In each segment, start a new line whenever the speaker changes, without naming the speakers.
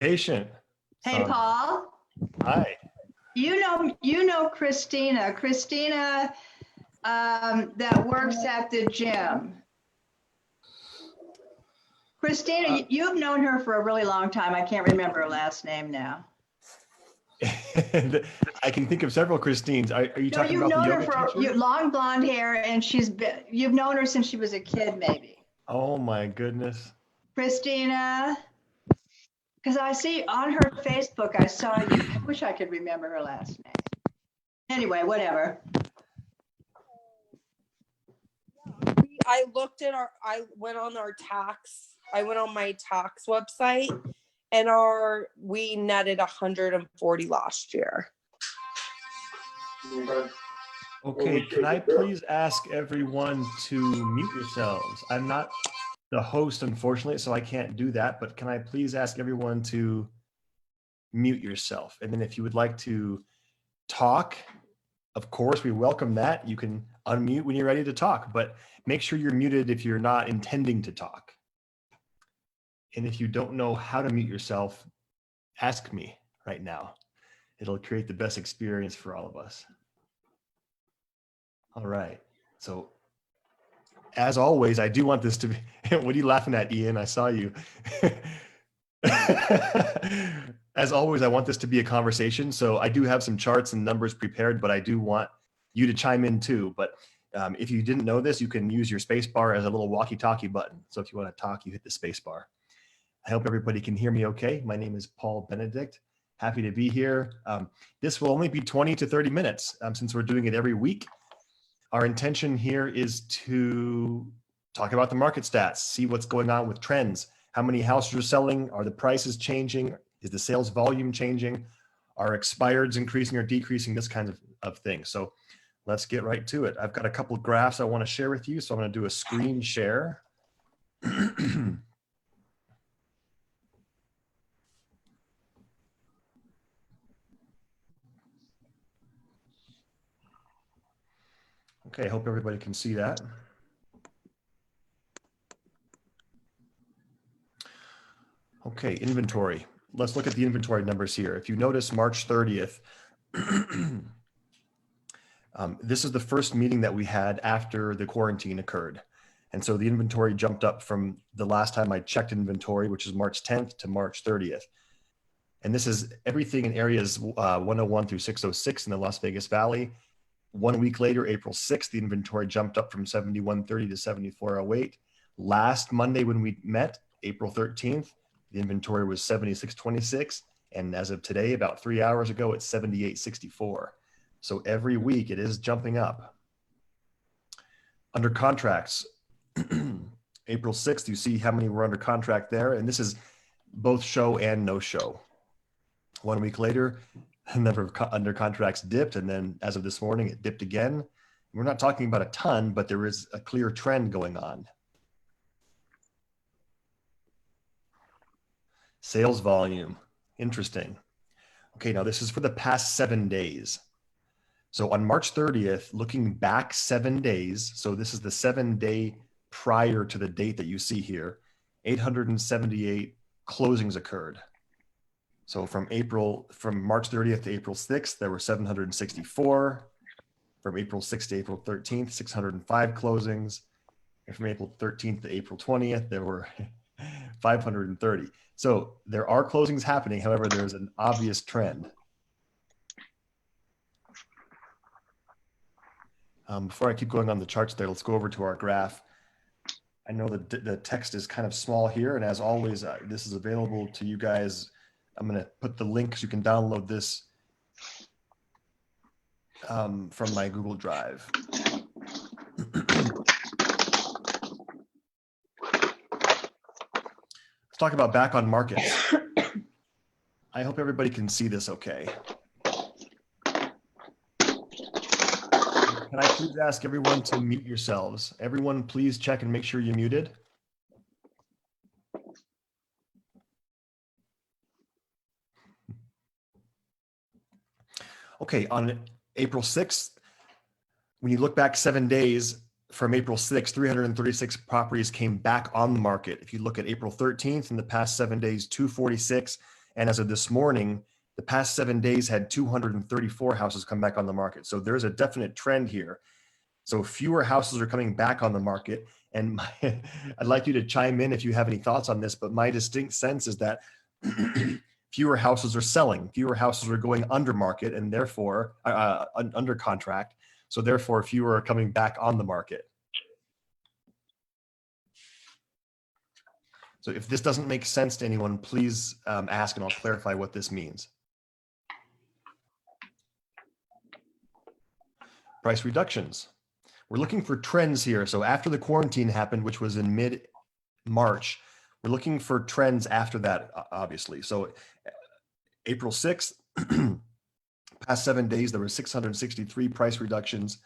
Patient.
Hey, Paul.
Hi.
You know Christina. Christina that works at the gym. Christina, you've known her for a really long time. I can't remember her last name now.
I can think of several Christines. Are you
No,
talking
you've
about the
known her
yoga
for
teacher?
long blonde hair, and you've known her since she was a kid, maybe.
Oh my goodness.
Christina, because I see on her Facebook, I saw you. I wish I could remember her last name. Anyway, whatever.
I went on my tax website, and we netted 140 last year.
Okay, can I please ask everyone to mute yourselves? I'm not the host, unfortunately, so I can't do that, but can I please ask everyone to mute yourself? And then if you would like to talk, of course, we welcome that. You can unmute when you're ready to talk, but make sure you're muted if you're not intending to talk. And if you don't know how to mute yourself, ask me right now. It'll create the best experience for all of us. All right. So as always, I do want this to be, what are you laughing at, Ian? I saw you. As always, I want this to be a conversation. So I do have some charts and numbers prepared, but I do want you to chime in too. But if you didn't know this, you can use your space bar as a little walkie-talkie button. So if you want to talk, you hit the space bar. I hope everybody can hear me okay. My name is Paul Benedict. Happy to be here. This will only be 20 to 30 minutes since we're doing it every week. Our intention here is to talk about the market stats, see what's going on with trends. How many houses are selling? Are the prices changing? Is the sales volume changing? Are expireds increasing or decreasing? This kind of thing. So let's get right to it. I've got a couple of graphs I want to share with you. So I'm going to do a screen share. Okay, I hope everybody can see that. Okay, inventory. Let's look at the inventory numbers here. If you notice March 30th, this is the first meeting that we had after the quarantine occurred. And so the inventory jumped up from the last time I checked inventory, which is March 10th to March 30th. And this is everything in areas 101 through 606 in the Las Vegas Valley. 1 week later, April 6th, the inventory jumped up from 7130 to 7408. Last Monday when we met, April 13th, the inventory was 7626. And as of today, about 3 hours ago, it's 7864. So every week it is jumping up. Under contracts, April 6th, you see how many were under contract there. And this is both show and no show. 1 week later, the number of under contracts dipped. And then as of this morning, it dipped again. We're not talking about a ton, but there is a clear trend going on. Sales volume, interesting. Okay, now this is for the past 7 days. So on March 30th, looking back 7 days, so this is the 7 day prior to the date that you see here, 878 closings occurred. So from March 30th to April 6th, there were 764. From April 6th to April 13th, 605 closings. And from April 13th to April 20th, there were 530. So there are closings happening. However, there's an obvious trend. Before I keep going on the charts there, let's go over to our graph. I know that the text is kind of small here. And as always, this is available to you guys. I'm going to put the link so you can download this from my Google Drive. Let's talk about back on markets. I hope everybody can see this okay. Can I please ask everyone to mute yourselves? Everyone, please check and make sure you're muted. Okay, on April 6th, when you look back 7 days from April 6th, 336 properties came back on the market. If you look at April 13th, in the past 7 days, 246, And as of this morning, the past 7 days had 234 houses come back on the market. So there's a definite trend here. So fewer houses are coming back on the market. And I'd like you to chime in if you have any thoughts on this, but my distinct sense is that fewer houses are selling, fewer houses are going under market and therefore under contract. So therefore fewer are coming back on the market. So if this doesn't make sense to anyone, please ask and I'll clarify what this means. Price reductions. We're looking for trends here. So after the quarantine happened, which was in mid-March, we're looking for trends after that, obviously. So April 6th, past 7 days, there were 663 price reductions.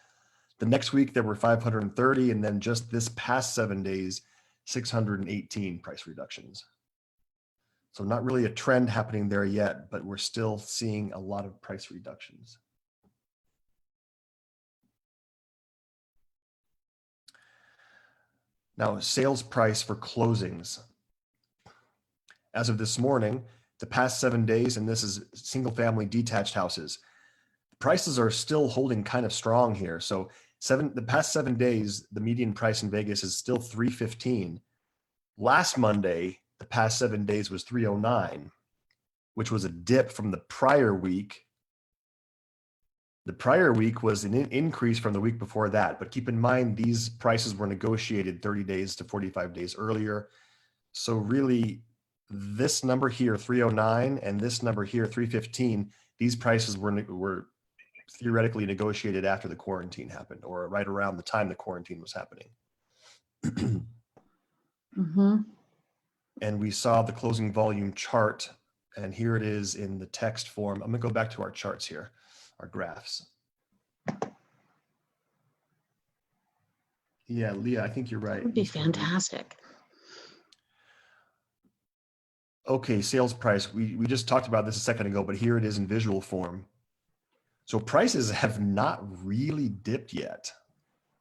The next week, there were 530. And then just this past 7 days, 618 price reductions. So not really a trend happening there yet, but we're still seeing a lot of price reductions. Now, sales price for closings. As of this morning, the past 7 days, and this is single family detached houses, prices are still holding kind of strong here. So the past 7 days, the median price in Vegas is still $315. Last Monday, the past 7 days was $309, which was a dip from the prior week. The prior week was an increase from the week before that, but keep in mind, these prices were negotiated 30 days to 45 days earlier. So really, this number here, 309, and this number here, 315, these prices were theoretically negotiated after the quarantine happened, or right around the time the quarantine was happening.
Mm-hmm.
And we saw the closing volume chart, and here it is in the text form. I'm gonna go back to our charts here, our graphs. Yeah, Leah, I think you're right.
That would be fantastic.
Okay, sales price. We just talked about this a second ago, but here it is in visual form. So prices have not really dipped yet.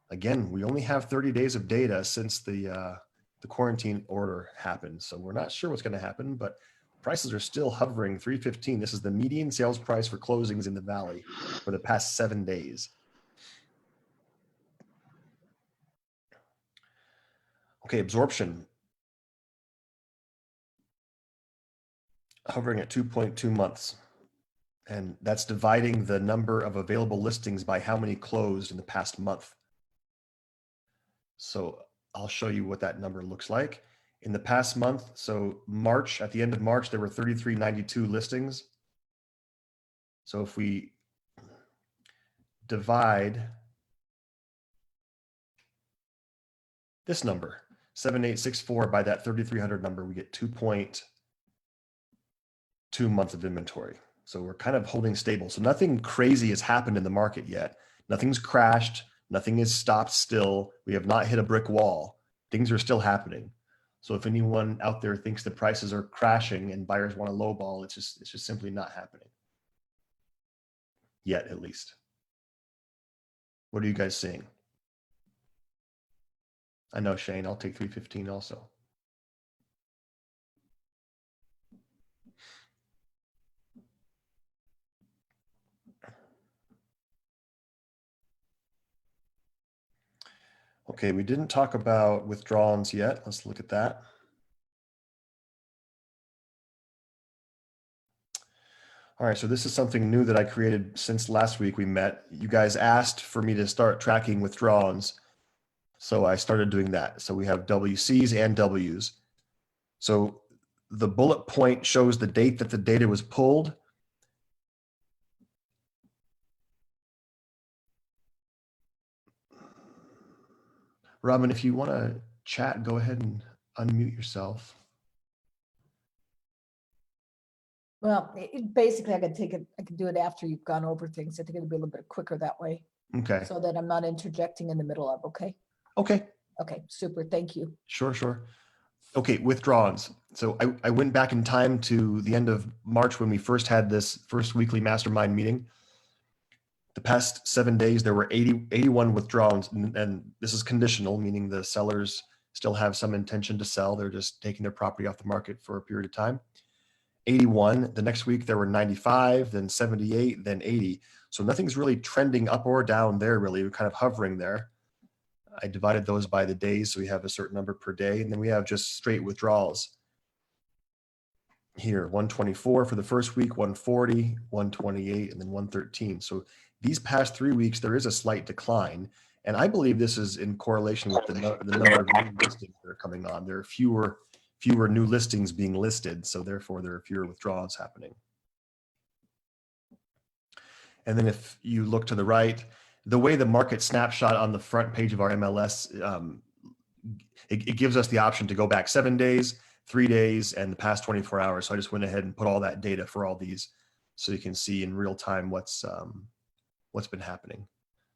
Again, we only have 30 days of data since the quarantine order happened. So we're not sure what's going to happen, but prices are still hovering 315. This is the median sales price for closings in the Valley for the past 7 days. Okay, absorption. Hovering at 2.2 months. And that's dividing the number of available listings by how many closed in the past month. So I'll show you what that number looks like. In the past month, so March, at the end of March, there were 3,392 listings. So if we divide this number, 7864, by that 3,300 number, we get 2.2 months of inventory. So we're kind of holding stable. So nothing crazy has happened in the market yet. Nothing's crashed. Nothing is stopped still. We have not hit a brick wall. Things are still happening. So if anyone out there thinks the prices are crashing and buyers want to lowball, it's just simply not happening. Yet, at least. What are you guys seeing? I know, Shane, I'll take 315 also. Okay, we didn't talk about withdrawals yet. Let's look at that. All right, so this is something new that I created since last week we met. You guys asked for me to start tracking withdrawals, so I started doing that. So we have WCs and Ws. So the bullet point shows the date that the data was pulled. Robin, if you want to chat, go ahead and unmute yourself.
Well, basically, I could do it after you've gone over things. I think it'll be a little bit quicker that way,
Okay.
so that I'm not interjecting in the middle of, okay?
Okay.
Okay, super, thank you.
Sure, sure. Okay, withdrawals. So I went back in time to the end of March when we first had this first weekly mastermind meeting. The past 7 days, there were 81 withdrawals, and this is conditional, meaning the sellers still have some intention to sell. They're just taking their property off the market for a period of time. 81. The next week there were 95, then 78, then 80. So nothing's really trending up or down there, really. We're kind of hovering there. I divided those by the days, so we have a certain number per day, and then we have just straight withdrawals. Here, 124 for the first week, 140, 128, and then 113. So these past 3 weeks, there is a slight decline. And I believe this is in correlation with the number of new listings that are coming on. There are fewer new listings being listed, so therefore there are fewer withdrawals happening. And then if you look to the right, the way the market snapshot on the front page of our MLS, it gives us the option to go back 7 days, 3 days, and the past 24 hours. So I just went ahead and put all that data for all these, so you can see in real time what's been happening.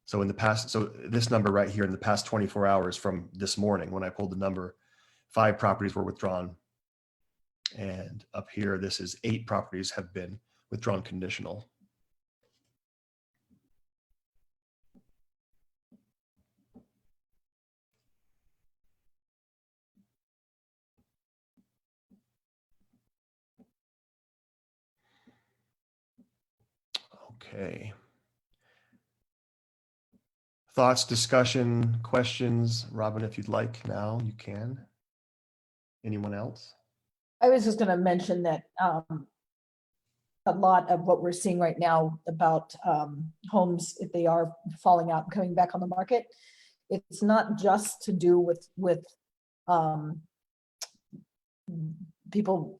So in the past, so this number right here in the past 24 hours from this morning, when I pulled the number, 5 properties were withdrawn. And up here, this is 8 properties have been withdrawn conditional. Okay. Thoughts, discussion, questions? Robin, if you'd like now, you can. Anyone else?
I was just going to mention that a lot of what we're seeing right now about homes, if they are falling out and coming back on the market, it's not just to do with people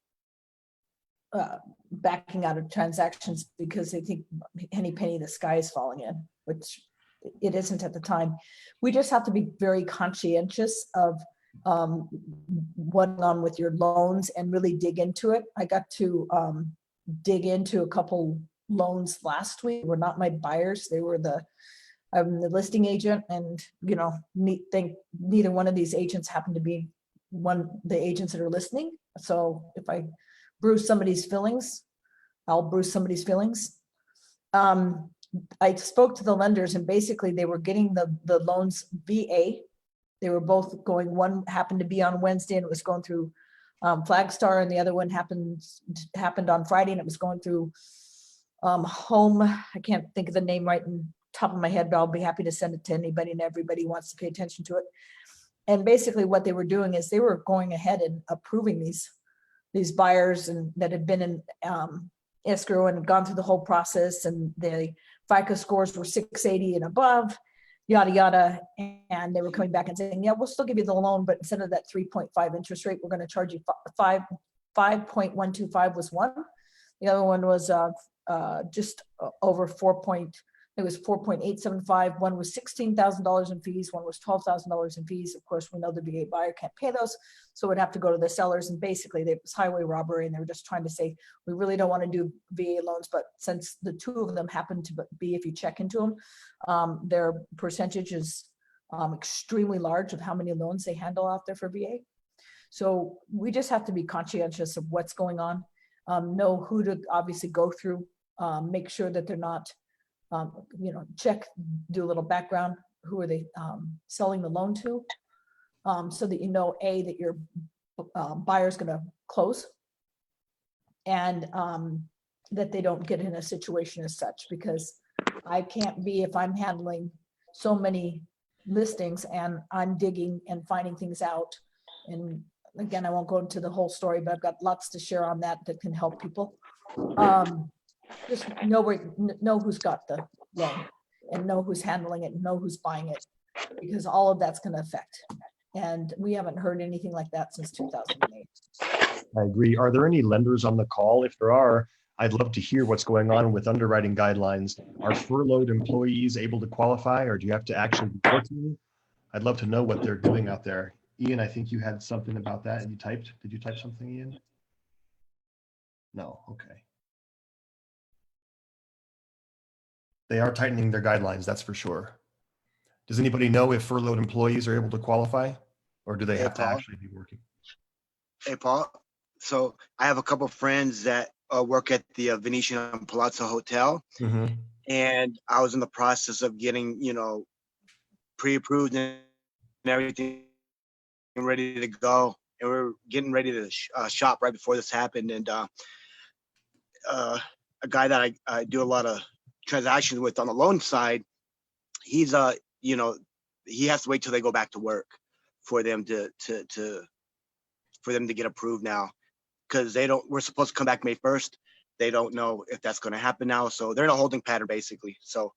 backing out of transactions because they think any penny the sky is falling in, which it isn't at the time. We just have to be very conscientious of what's on with your loans and really dig into it. I got to dig into a couple loans last week. They were not my buyers. They were I'm the listing agent, and neither one of these agents happened to be the agents that are listening. So if I bruise somebody's feelings, I'll bruise somebody's feelings. I spoke to the lenders, and basically they were getting the loans VA. They were both going, one happened to be on Wednesday and it was going through Flagstar, and the other one happened on Friday and it was going through Home. I can't think of the name right on top of my head, but I'll be happy to send it to anybody and everybody who wants to pay attention to it. And basically what they were doing is they were going ahead and approving these buyers and that had been in escrow and gone through the whole process, and the FICO scores were 680 and above, yada, yada. And they were coming back and saying, yeah, we'll still give you the loan, but instead of that 3.5 interest rate, we're going to charge you 5.125 was one. The other one was just over 4.875. One was $16,000 in fees. One was $12,000 in fees. Of course, we know the VA buyer can't pay those, so it would have to go to the sellers. And basically, it was highway robbery, and they were just trying to say, we really don't want to do VA loans, but since the two of them happen to be, if you check into them, their percentage is extremely large of how many loans they handle out there for VA. So we just have to be conscientious of what's going on, know who to obviously go through, make sure that they're not, check, do a little background. Who are they selling the loan to? So that you know, A, that your buyer's going to close, and that they don't get in a situation as such, because I can't be, if I'm handling so many listings and I'm digging and finding things out. And again, I won't go into the whole story, but I've got lots to share on that can help people. Just know who's got the loan and know who's handling it, and know who's buying it, because all of that's going to affect. And we haven't heard anything like that since 2008.
I agree. Are there any lenders on the call? If there are, I'd love to hear what's going on with underwriting guidelines. Are furloughed employees able to qualify, or do you have to actually be working? I'd love to know what they're doing out there. Ian, I think you had something about that and you typed. Did you type something, Ian? No, okay. They are tightening their guidelines, that's for sure. Does anybody know if furloughed employees are able to qualify, or do they have to actually be working?
Hey, Paul. So I have a couple of friends that work at the Venetian Palazzo Hotel, and I was in the process of getting, pre-approved and everything ready to go. And we were getting ready to shop right before this happened. And a guy that I do a lot of transactions with on the loan side. He's you know, he has to wait till they go back to work for them to get approved now, because we're supposed to come back May 1st. They don't know if that's going to happen now, so they're in a holding pattern basically. So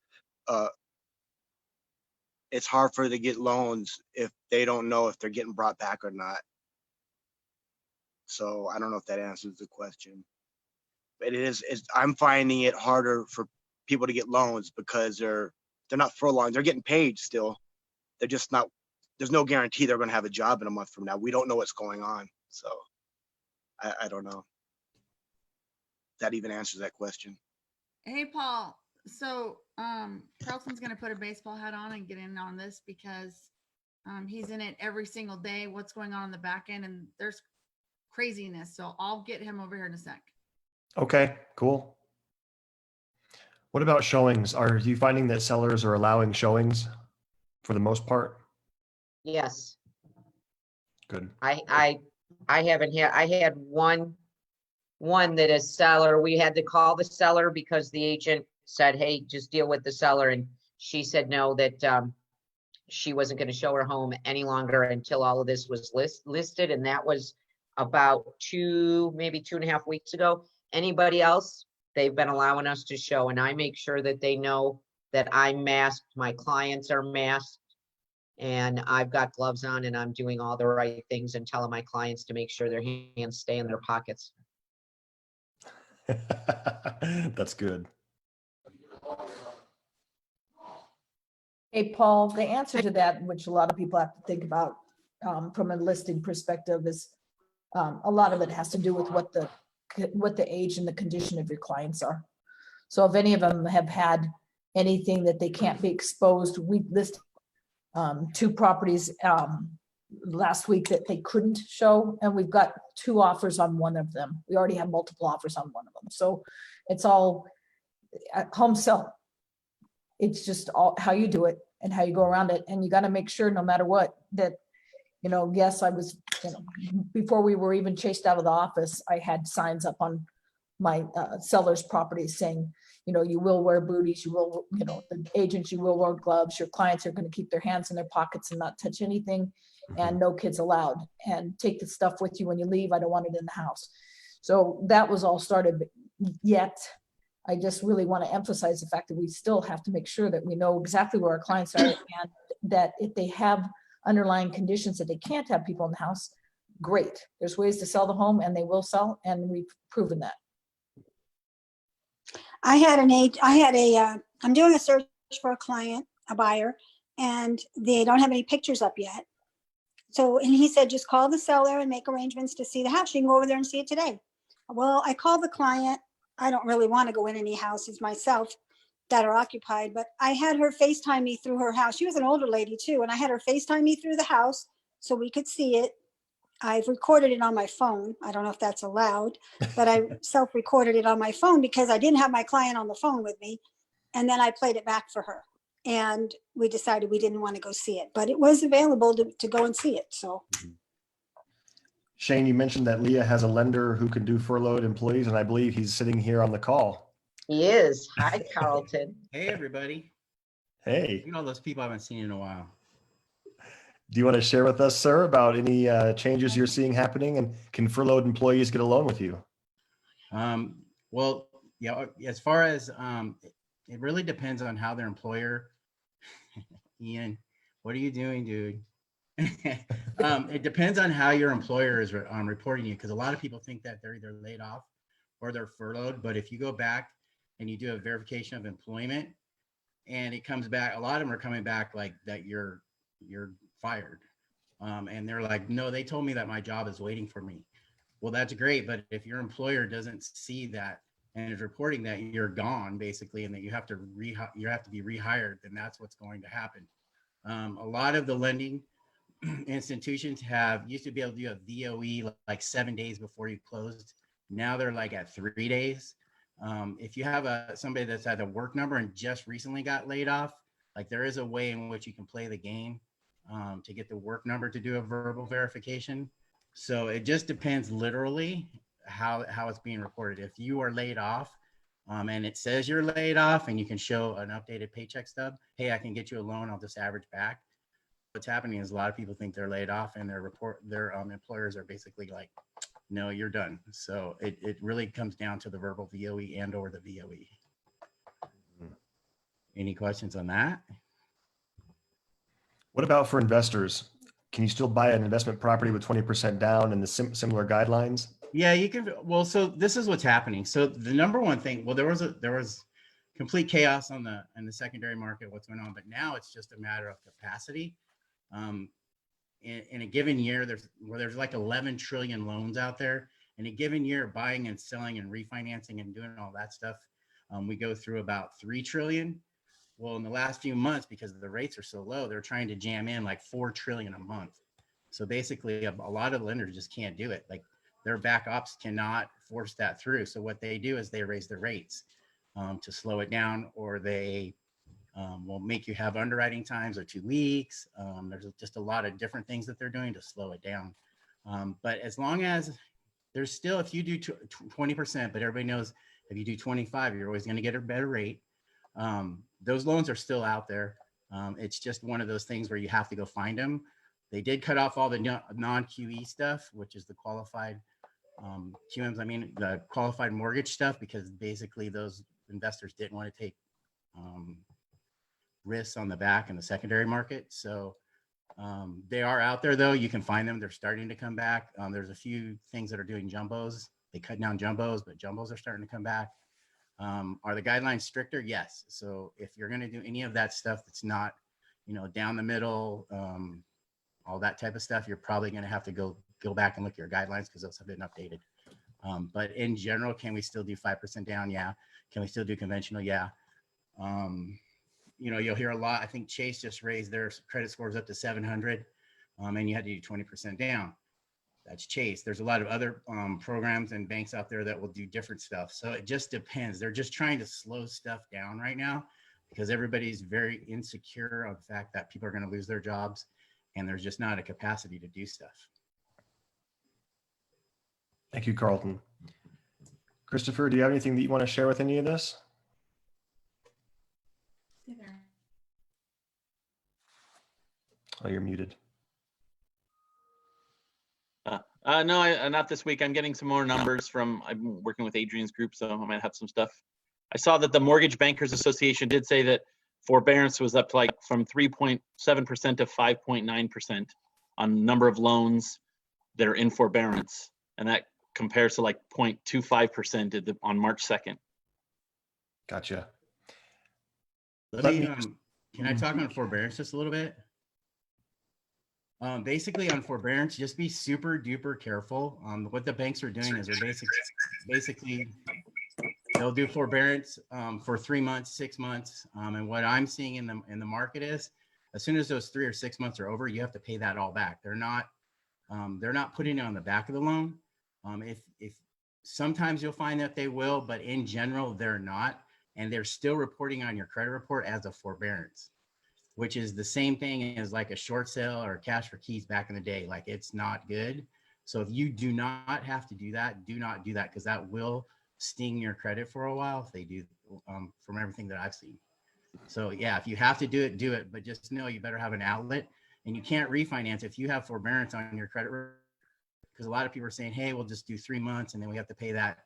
it's hard for them to get loans if they don't know if they're getting brought back or not. So I don't know if that answers the question, but I'm finding it harder for people to get loans because they're not furlonged. They're getting paid still. They're just not. There's no guarantee they're going to have a job in a month from now. We don't know what's going on, so I don't know. That even answers that question.
Hey, Paul. So Carlton's going to put a baseball hat on and get in on this because he's in it every single day. What's going on in the back end, and there's craziness. So I'll get him over here in a sec.
Okay, cool. What about showings? Are you finding that sellers are allowing showings for the most part?
Yes,
Good.
I haven't had, I had one that is seller. We had to call the seller because the agent said, hey, just deal with the seller. And she said no, that she wasn't going to show her home any longer until all of this was listed. And that was about maybe 2.5 weeks ago. Anybody else, they've been allowing us to show, and I make sure that they know that I'm masked, my clients are masked, and I've got gloves on, and I'm doing all the right things and telling my clients to make sure their hands stay in their pockets.
That's good.
Hey, Paul, the answer to that, which a lot of people have to think about from a listing perspective, is a lot of it has to do with what the age and the condition of your clients are. So if any of them have had anything that they can't be exposed, we listed 2 properties last week that they couldn't show, and we've got 2 offers on one of them. We already have multiple offers on one of them. So it's all home sell. It's just all how you do it and how you go around it. And you got to make sure no matter what that, yes, I was, before we were even chased out of the office, I had signs up on my seller's properties saying, you will wear booties, you will, the agents, you will wear gloves, your clients are going to keep their hands in their pockets and not touch anything, and no kids allowed, and take the stuff with you when you leave. I don't want it in the house. So that was all started, yet I just really want to emphasize the fact that we still have to make sure that we know exactly where our clients are, and that if they have underlying conditions that they can't have people in the house, great. There's ways to sell the home, and they will sell, and we've proven that.
I'm doing a search for a client, a buyer, and they don't have any pictures up yet. So, and he said, just call the seller and make arrangements to see the house. You can go over there and see it today. Well, I called the client. I don't really want to go in any houses myself that are occupied, but I had her FaceTime me through her house. She was an older lady too. And I had her FaceTime me through the house so we could see it. I've recorded it on my phone. I don't know if that's allowed, but I self-recorded it on my phone because I didn't have my client on the phone with me. And then I played it back for her. And we decided we didn't want to go see it, but it was available to go and see it. So.
Shane, you mentioned that Leah has a lender who can do furloughed employees, and I believe he's sitting here on the call.
He is. Hi, Carlton.
Hey, everybody.
Hey.
You know, those people I haven't seen in a while.
Do you want to share with us, sir, about any changes you're seeing happening, and can furloughed employees get a loan with you?
Well, yeah, as far as it really depends on how their employer, Ian, what are you doing, dude? It depends on how your employer is reporting you, because a lot of people think that they're either laid off or they're furloughed. But if you go back and you do a verification of employment and it comes back, a lot of them are coming back like that you're fired. And they're like, no, they told me that my job is waiting for me. Well, that's great. But if your employer doesn't see that and is reporting that you're gone basically, and that you have to be rehired, then that's what's going to happen. A lot of the lending institutions used to be able to do a VOE like 7 days before you closed. Now they're like at 3 days. If you have somebody that's had a work number and just recently got laid off, like there is a way in which you can play the game to get the work number to do a verbal verification. So it just depends literally how it's being reported. If you are laid off, and it says you're laid off, and you can show an updated paycheck stub, hey, I can get you a loan. I'll just average back. What's happening is a lot of people think they're laid off, and their employers are basically like, no, you're done. So it really comes down to the verbal VOE and or the VOE. Any questions on that?
What about for investors? Can you still buy an investment property with 20% down and the similar guidelines?
Yeah, you can. Well, so this is what's happening. So the number one thing, well, there was complete chaos in the secondary market, what's going on, but now it's just a matter of capacity. In a given year, there's like 11 trillion loans out there. In a given year, buying and selling and refinancing and doing all that stuff, we go through about 3 trillion. Well, in the last few months, because the rates are so low, they're trying to jam in like 4 trillion a month. So basically, a lot of lenders just can't do it. Like their back ops cannot force that through. So what they do is they raise the rates to slow it down, or they will make you have underwriting times or 2 weeks. There's just a lot of different things that they're doing to slow it down. But as long as there's still, if you do 20%, but everybody knows if you do 25, you're always going to get a better rate. Those loans are still out there. It's just one of those things where you have to go find them. They did cut off all the non-QE stuff, which is the qualified QMs. I mean, the qualified mortgage stuff, because basically those investors didn't want to take risks on the back in the secondary market. So they are out there though. You can find them. They're starting to come back. There's a few things that are doing jumbos. They cut down jumbos, but jumbos are starting to come back. Are the guidelines stricter? Yes. So if you're going to do any of that stuff that's not, down the middle, all that type of stuff, you're probably going to have to go back and look at your guidelines because those have been updated. But in general, can we still do 5% down? Yeah. Can we still do conventional? Yeah. You'll hear a lot. I think Chase just raised their credit scores up to 700, and you had to do 20% down. That's Chase. There's a lot of other programs and banks out there that will do different stuff. So it just depends. They're just trying to slow stuff down right now because everybody's very insecure of the fact that people are going to lose their jobs, and there's just not a capacity to do stuff.
Thank you, Carlton. Christopher, do you have anything that you want to share with any of this? Oh, you're muted.
No, not this week. I'm getting some more numbers I'm working with Adrian's group, so I might have some stuff. I saw that the Mortgage Bankers Association did say that forbearance was up to like from 3.7% to 5.9% on number of loans that are in forbearance. And that compares to like 0.25% on March 2nd.
Gotcha.
Can I talk on forbearance just a little bit? Basically on forbearance, just be super duper careful. What the banks are doing is they're basically they'll do forbearance for 3 months, 6 months. And what I'm seeing in the market is as soon as those 3 or 6 months are over, you have to pay that all back. They're not putting it on the back of the loan. If sometimes you'll find that they will, but in general, they're not. And they're still reporting on your credit report as a forbearance, which is the same thing as like a short sale or cash for keys back in the day. Like it's not good. So if you do not have to do that, do not do that, because that will sting your credit for a while if they do, from everything that I've seen. So yeah, if you have to do it, do it. But just know you better have an outlet, and you can't refinance if you have forbearance on your credit, because a lot of people are saying, hey, we'll just do 3 months and then we have to pay that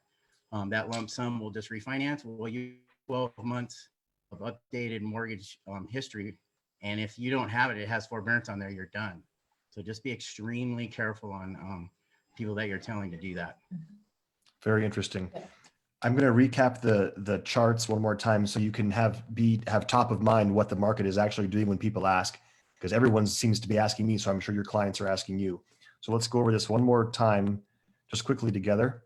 lump sum. We'll just refinance. Well, you 12 months of updated mortgage history. And if you don't have it, it has forbearance on there, you're done. So just be extremely careful on people that you're telling to do that.
Very interesting. I'm going to recap the charts one more time so you can have top of mind what the market is actually doing when people ask, because everyone seems to be asking me, so I'm sure your clients are asking you. So let's go over this one more time, just quickly together.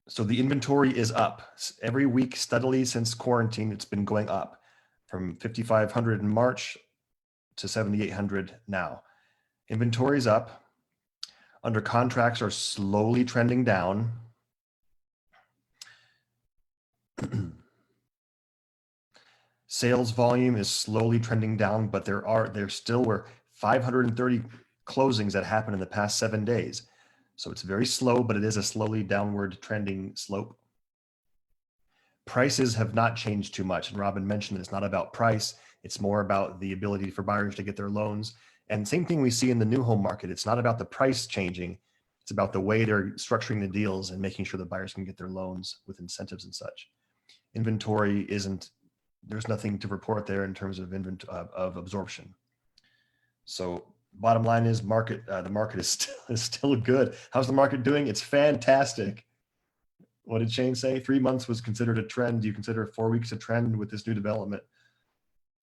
So the inventory is up every week steadily since quarantine. It's been going up from 5,500 in March to 7,800 now. Inventory is up. Under contracts are slowly trending down. Sales volume is slowly trending down, but we're 530 closings that happened in the past 7 days. So it's very slow, but it is a slowly downward trending slope. Prices have not changed too much. And Robin mentioned it's not about price. It's more about the ability for buyers to get their loans. And same thing we see in the new home market. It's not about the price changing. It's about the way they're structuring the deals and making sure the buyers can get their loans with incentives and such. Inventory isn't, there's nothing to report there in terms of of absorption. So bottom line is the market is still good. How's the market doing? It's fantastic. What did Shane say? 3 months was considered a trend. Do you consider 4 weeks a trend with this new development?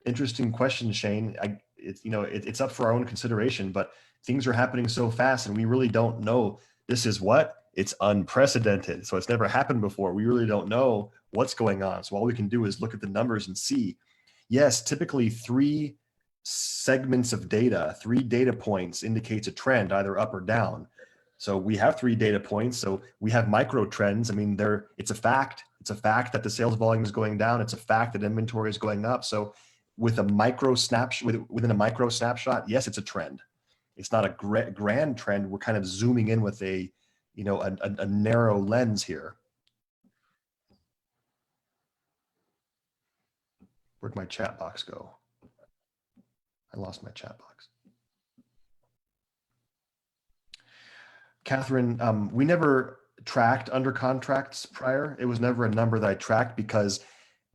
Interesting question, Shane. It's up for our own consideration, but things are happening so fast and we really don't know. This is what? It's unprecedented. So it's never happened before. We really don't know what's going on. So all we can do is look at the numbers and see. Yes, typically 3 segments of data, 3 data points indicates a trend, either up or down. So we have 3 data points. So we have micro trends. I mean, it's a fact. It's a fact that the sales volume is going down. It's a fact that inventory is going up. So with a micro snapshot, within a micro snapshot, yes, it's a trend. It's not a grand trend. We're kind of zooming in with a narrow lens here. Where'd my chat box go? I lost my chat box. Catherine, we never tracked under contracts prior. It was never a number that I tracked because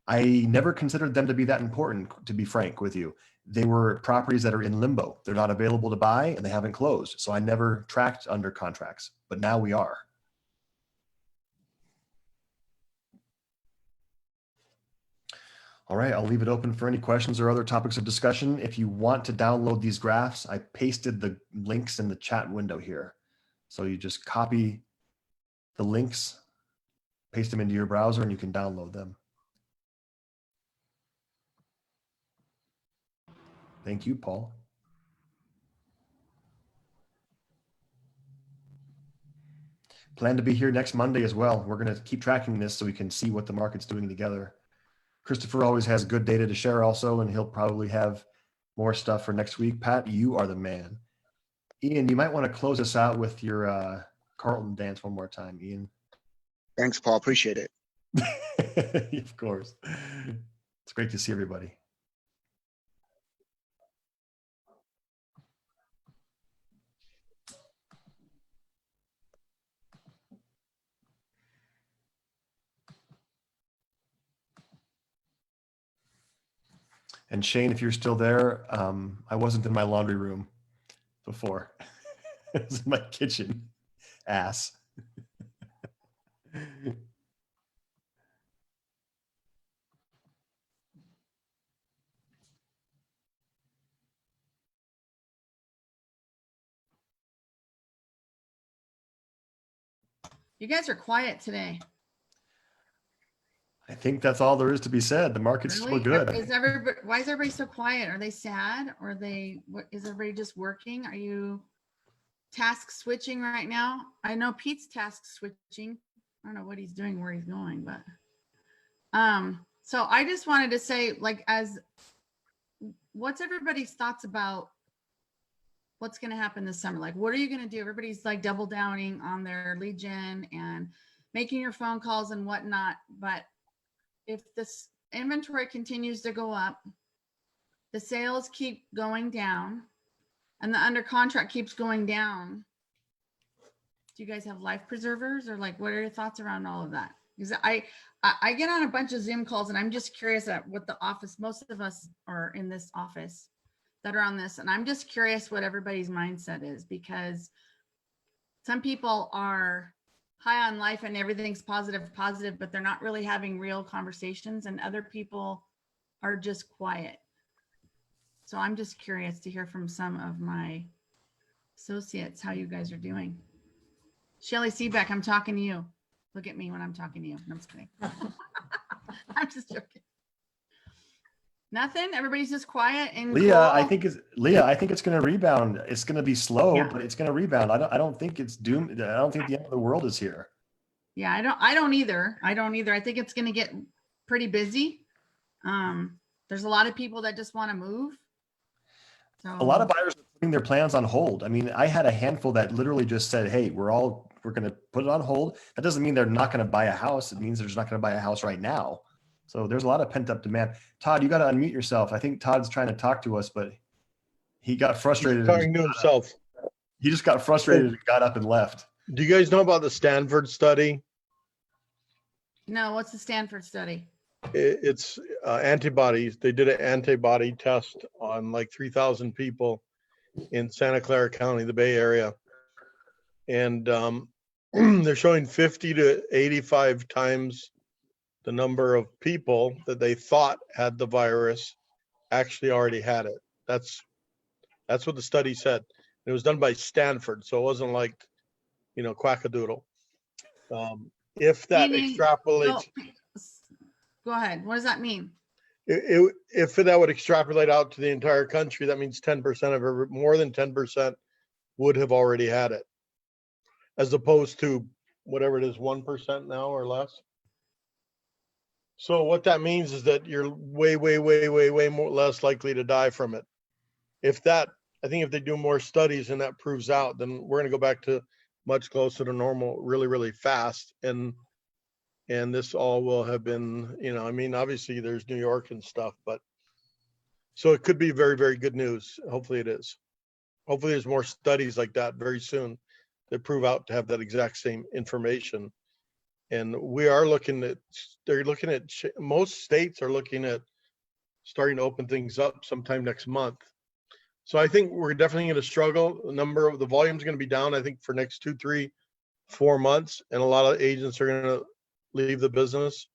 I never considered them to be that important, to be frank with you. They were properties that are in limbo. They're not available to buy and they haven't closed. So I never tracked under contracts, but now we are. All right, I'll leave it open for any questions or other topics of discussion. If you want to download these graphs, I pasted the links in the chat window here. So you just copy the links, paste them into your browser, and you can download them. Thank you, Paul. Plan to be here next Monday as well. We're going to keep tracking this so we can see what the market's doing together. Christopher always has good data to share also, and he'll probably have more stuff for next week. Pat, you are the man. Ian, you might want to close us out with your Carlton dance one more time, Ian.
Thanks, Paul. Appreciate it.
Of course. It's great to see everybody. And Shane, if you're still there, I wasn't in my laundry room before. It was in my kitchen. Ass.
You guys are quiet today.
I think that's all there is to be said. The market's still
Really?
good.
Why is everybody so quiet? Are they sad? Or is everybody just working? Are you task switching right now? I know Pete's task switching. I don't know what he's doing, where he's going, but so I just wanted to say, what's everybody's thoughts about what's going to happen this summer? Like, what are you going to do? Everybody's like double downing on their lead gen and making your phone calls and whatnot. But if this inventory continues to go up, the sales keep going down, and the under contract keeps going down, do you guys have life preservers, or like, what are your thoughts around all of that? Because I get on a bunch of Zoom calls and I'm just curious at what the office, most of us are in this office that are on this. And I'm just curious what everybody's mindset is, because some people are high on life and everything's positive, but they're not really having real conversations, and other people are just quiet. So I'm just curious to hear from some of my associates how you guys are doing. Shelly Seabeck, I'm talking to you. Look at me when I'm talking to you. No, I'm just kidding. I'm just joking. Nothing. Everybody's just quiet and
Leah,
cool.
I think it's going to rebound. It's going to be slow,
Yeah.
but it's going to rebound. I don't think it's doomed. I don't think the end of the world is here.
Yeah, I don't either. I think it's going to get pretty busy. There's a lot of people that just want to move.
A lot of
So,
buyers are putting their plans on hold. I mean, I had a handful that literally just said, hey, we're going to put it on hold. That doesn't mean they're not going to buy a house. It means they're just not going to buy a house right now. So there's a lot of pent up demand. Todd, you got to unmute yourself. I think Todd's trying to talk to us, but he got frustrated.
He's talking to himself.
He just got frustrated and got up and left.
Do you guys know about the Stanford study?
no, what's the Stanford study?
It's antibodies. They did an antibody test on like 3,000 people in Santa Clara County, the Bay Area. And they're showing 50 to 85 times the number of people that they thought had the virus actually already had it. That's what the study said. It was done by Stanford, so it wasn't like, quackadoodle. If that
Meaning-
extrapolates,
Go ahead. What does that mean?
if that would extrapolate out to the entire country, that means 10% of more than 10% would have already had it, as opposed to whatever it is, 1% now or less. So what that means is that you're way more less likely to die from it. I think if they do more studies and that proves out, then we're going to go back to much closer to normal really fast. And this all will have been, obviously there's New York and stuff, but so it could be very good news. Hopefully it is. Hopefully there's more studies like that very soon that prove out to have that exact same information. And most states are looking at starting to open things up sometime next month. So I think we're definitely going to struggle. The volume is going to be down, I think, for next 2, 3, 4 months. And a lot of agents are going to leave the business.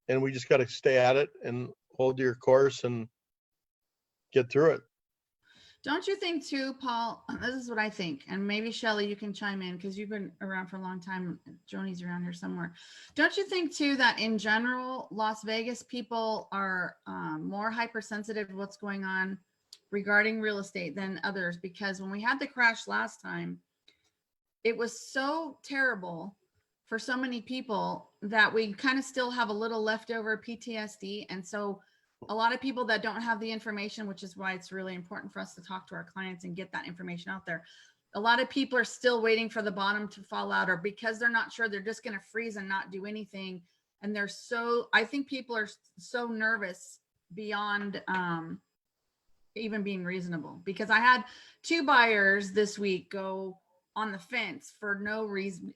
And we just got to stay at it and hold your course and get through it.
Don't you think too, Paul, this is what I think, and maybe Shelley, you can chime in because you've been around for a long time. Joni's around here somewhere. Don't you think too that in general, Las Vegas people are more hypersensitive to what's going on regarding real estate than others? Because when we had the crash last time, it was so terrible for so many people that we kind of still have a little leftover PTSD. And so a lot of people that don't have the information, which is why it's really important for us to talk to our clients and get that information out there. A lot of people are still waiting for the bottom to fall out, or because they're not sure, they're just going to freeze and not do anything. And I think people are so nervous beyond even being reasonable, because I had 2 buyers this week go on the fence for no reason.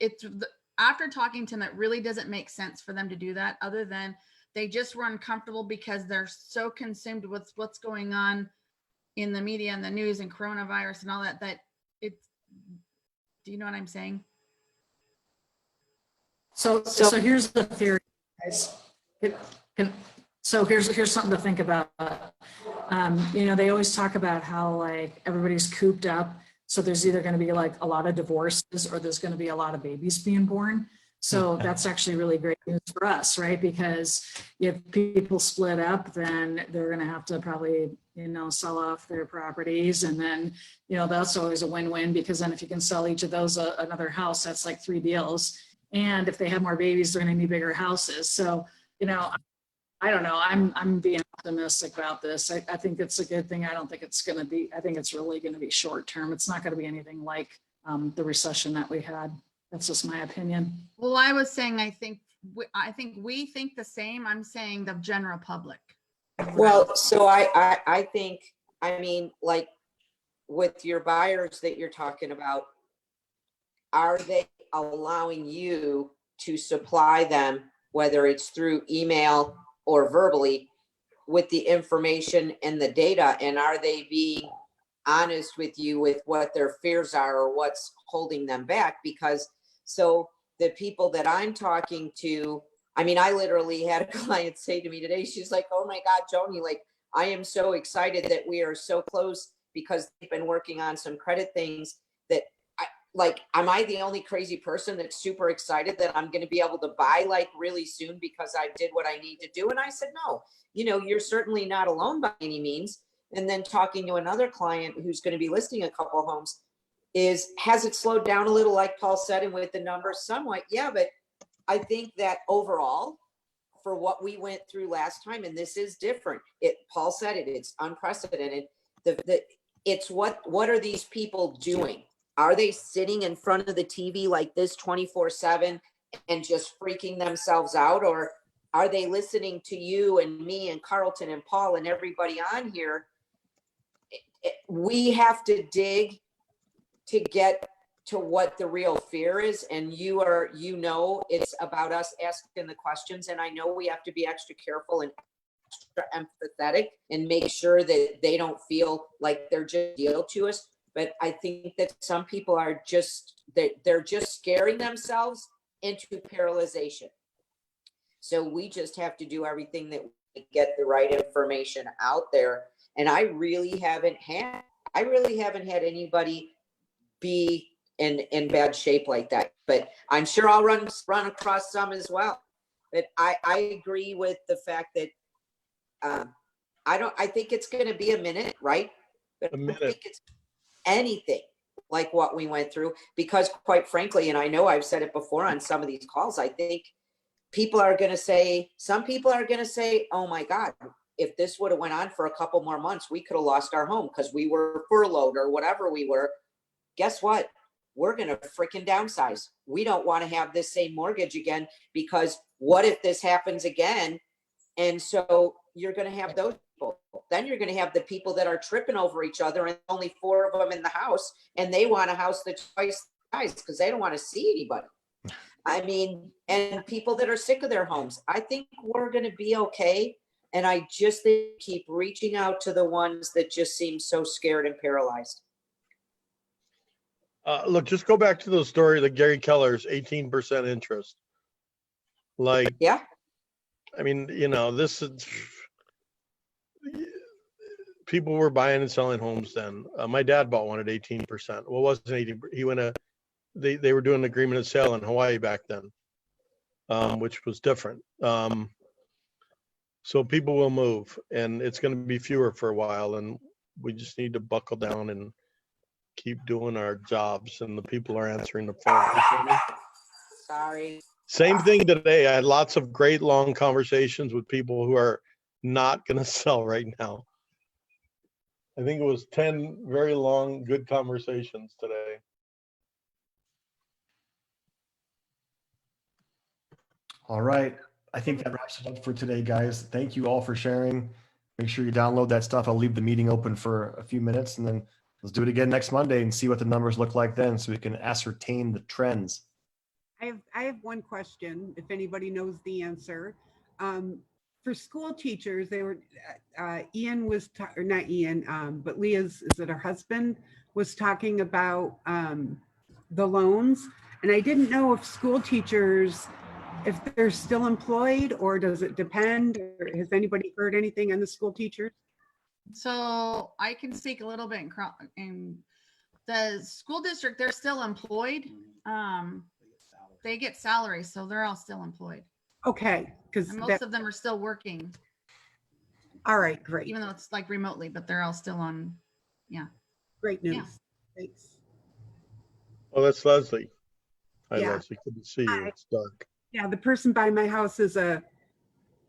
After talking to them, it really doesn't make sense for them to do that, other than they just were uncomfortable because they're so consumed with what's going on in the media and the news and coronavirus and all that, do you know what I'm saying?
So here's the theory, guys. So here's something to think about. They always talk about how like everybody's cooped up. So there's either going to be like a lot of divorces or there's going to be a lot of babies being born. So that's actually really great news for us, right? Because if people split up, then they're going to have to probably, sell off their properties. And then, that's always a win-win, because then if you can sell each of those another house, that's like 3 deals. And if they have more babies, they're going to need bigger houses. So, I don't know. I'm being optimistic about this. I think it's a good thing. I don't think it's going to be, I think it's really going to be short term. It's not going to be anything like the recession that we had. That's just my opinion.
Well, I was saying, I think we think the same. I'm saying the general public.
Well, so I think, like with your buyers that you're talking about, are they allowing you to supply them, whether it's through email or verbally, with the information and the data? And are they being honest with you with what their fears are or what's holding them back? Because so the people that I'm talking to, I literally had a client say to me today, she's like, oh my God, Joni, like, I am so excited that we are so close, because they've been working on some credit things that am I the only crazy person that's super excited that I'm going to be able to buy like really soon because I did what I need to do? And I said, no, you're certainly not alone by any means. And then talking to another client who's going to be listing a couple of homes, has it slowed down a little, like Paul said, and with the numbers somewhat? Yeah, but I think that overall, for what we went through last time, and this is different. Paul said it's unprecedented. it's what are these people doing? Are they sitting in front of the TV like this 24/7 and just freaking themselves out? Or are they listening to you and me and Carlton and Paul and everybody on here? We have to dig to get to what the real fear is. And it's about us asking the questions. And I know we have to be extra careful and extra empathetic and make sure that they don't feel like they're just deal to us. But I think that some people are they're just scaring themselves into paralyzation. So we just have to do everything that we get the right information out there. And I really haven't had anybody be in bad shape like that. But I'm sure I'll run across some as well. But I agree with the fact that I think it's going to be a minute, right? But
A minute.
I don't think it's anything like what we went through, because quite frankly, and I know I've said it before on some of these calls, I think some people are going to say, oh my God, if this would have went on for a couple more months, we could have lost our home because we were furloughed or whatever we were. Guess what? We're going to freaking downsize. We don't want to have this same mortgage again, because what if this happens again? And so you're going to have those people. Then you're going to have the people that are tripping over each other, and only 4 of them in the house, and they want a house that's twice the size because they don't want to see anybody. I mean, and people that are sick of their homes. I think we're going to be okay. And I just think keep reaching out to the ones that just seem so scared and paralyzed.
Look, just go back to the story that Gary Keller's 18% interest. Like,
yeah,
I mean, this is, people were buying and selling homes then. My dad bought one at 18%. Well, it wasn't 18. They were doing an agreement of sale in Hawaii back then, which was different. So people will move, and it's going to be fewer for a while, and we just need to buckle down and keep doing our jobs, and the people are answering the phone.
Sorry.
Same thing today. I had lots of great long conversations with people who are not going to sell right now. I think it was 10 very long, good conversations today.
All right. I think that wraps it up for today, guys. Thank you all for sharing. Make sure you download that stuff. I'll leave the meeting open for a few minutes, and then let's do it again next Monday and see what the numbers look like then, so we can ascertain the trends.
I have one question, if anybody knows the answer. For school teachers, they were, Ian was, or not Ian, but Leah's, is it her husband, was talking about the loans. And I didn't know if school teachers, if they're still employed, or does it depend? Or has anybody heard anything on the school teachers?
So I can speak a little bit in the school district. They're still employed. They get salaries, so they're all still employed.
Okay, because
most of them are still working.
All right, great.
Even though it's like remotely, but they're all still on. Yeah.
Great news.
Yeah.
Thanks.
Oh, that's Leslie. Hi,
Yeah.
Leslie. Good to see you. It's dark.
Yeah, the person by my house is a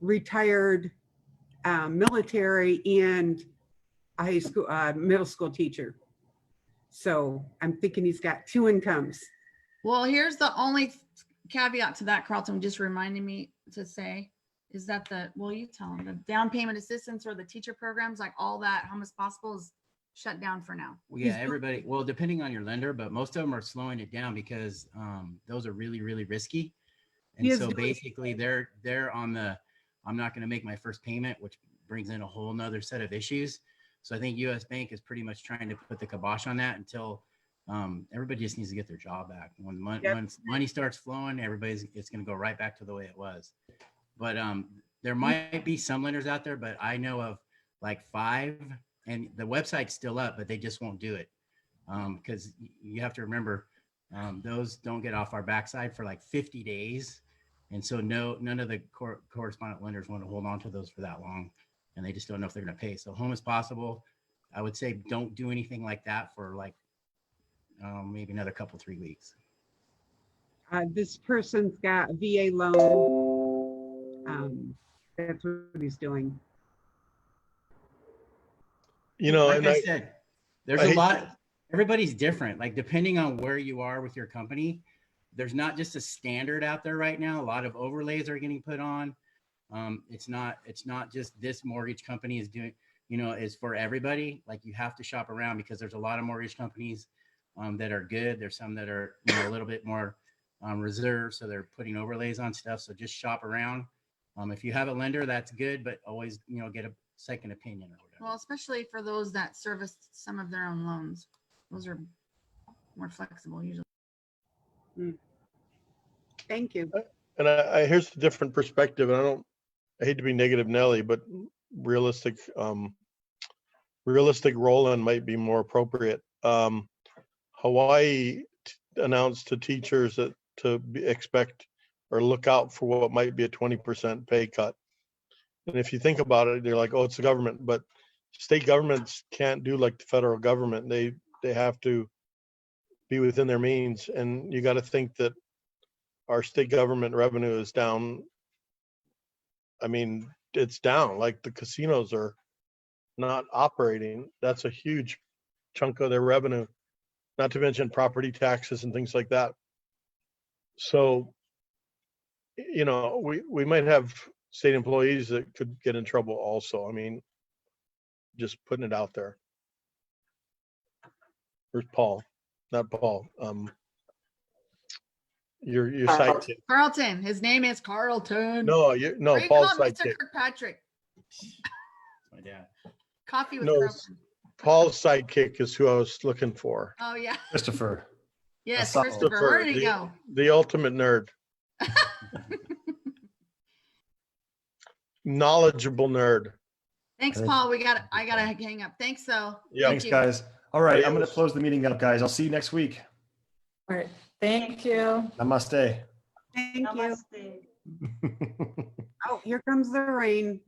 retired military and a high school, middle school teacher. So I'm thinking he's got 2 incomes.
Well, here's the only caveat to that, Carlton just reminded me to say, is that you tell them, the down payment assistance or the teacher programs, like all that, how much possible is shut down for now.
Well, yeah, everybody, well, depending on your lender, but most of them are slowing it down because those are really, really risky. And so basically they're on the, I'm not going to make my first payment, which brings in a whole nother set of issues. So I think US Bank is pretty much trying to put the kibosh on that until everybody just needs to get their job back. When money starts flowing, it's going to go right back to the way it was. But there might be some lenders out there, but I know of like 5, and the website's still up, but they just won't do it because you have to remember those don't get off our backside for like 50 days. And so none of the correspondent lenders want to hold on to those for that long, and they just don't know if they're going to pay. So home is possible. I would say don't do anything like that for like maybe another 3 weeks.
This person's got a VA loan. That's what he's doing.
You know,
like
and
I said, there's
I
a
hate-
lot, everybody's different. Like depending on where you are with your company, there's not just a standard out there right now. A lot of overlays are getting put on. It's not just this mortgage company is doing, is for everybody. Like you have to shop around because there's a lot of mortgage companies that are good. There's some that are, a little bit more reserved. So they're putting overlays on stuff. So just shop around. If you have a lender, that's good, but always, get a second opinion or whatever.
Well, especially for those that service some of their own loans. Those are more flexible usually.
Thank you.
And here's a different perspective. And I hate to be negative Nelly, but realistic roll-in might be more appropriate. Hawaii announced to teachers that expect or look out for what might be a 20% pay cut. And if you think about it, they're like, oh, it's the government, but state governments can't do like the federal government. They have to be within their means. And you got to think that our state government revenue is down. I mean, it's down, like the casinos are not operating. That's a huge chunk of their revenue, not to mention property taxes and things like that. So, we might have state employees that could get in trouble also. I mean, just putting it out there. Where's Paul? Not Paul. Your sidekick.
Carlton. His name is Carlton.
No,
Great
Paul's
call, Mr.
sidekick.
Kirkpatrick.
My dad.
Coffee with
No,
Carlton.
Paul's sidekick is who I was looking for.
Oh yeah.
Christopher.
Yes,
saw-
Christopher. Where did he go?
The ultimate nerd. Knowledgeable nerd.
Thanks, Paul. I gotta hang up. Thanks, though.
Yeah.
Thanks, guys. All right, I'm going to
Adios.
close the meeting up, guys. I'll see you next week.
All right, thank you.
Namaste.
Thank you. Oh, here comes the rain.